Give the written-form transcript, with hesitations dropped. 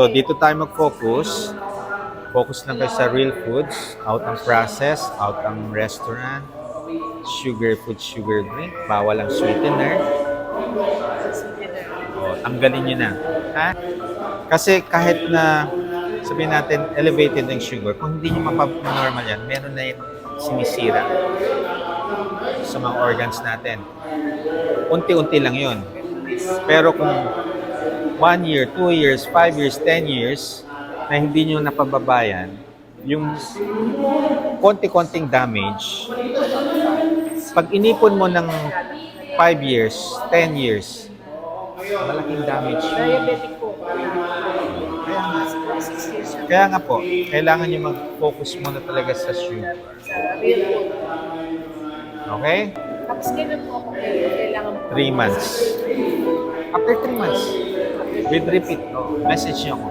So, dito tayo mag-focus. Focus lang kayo sa real foods, out ang process, out ang restaurant, sugar food, sugar drink, bawal ang sweetener. O, tanggalin nyo na. Ha? Kasi kahit na sabihin natin elevated ang sugar, kung hindi nyo mapapanormal yan, meron na yung sinisira sa mga organs natin. Unti-unti lang yun. Pero kung 1 year, 2 years, 5 years, 10 years, na hindi nyo napababayan, yung konti-konting damage, pag inipon mo ng 5 years, 10 years, malaking damage yun. Diabetic po. Kaya nga, 6 years na kaya nga po, kailangan nyo mag-focus muna talaga sa sugar. sa real food. Okay? Tapos kailan po ako kailangan po? 3 months. After 3 months, with repeat, message nyo ako.